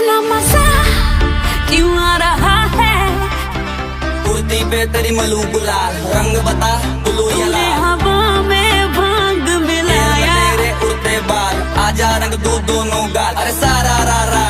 वाला मजा क्यों आ रहा है? कुर्ती पे तेरी मलू गुलाल, रंग बता ब्लू या तूने लाल। हवा में भांग मिलाया, तेरे उड़ते बाल, आजा रंग दो दोनों गाल। अरे सारा रा रा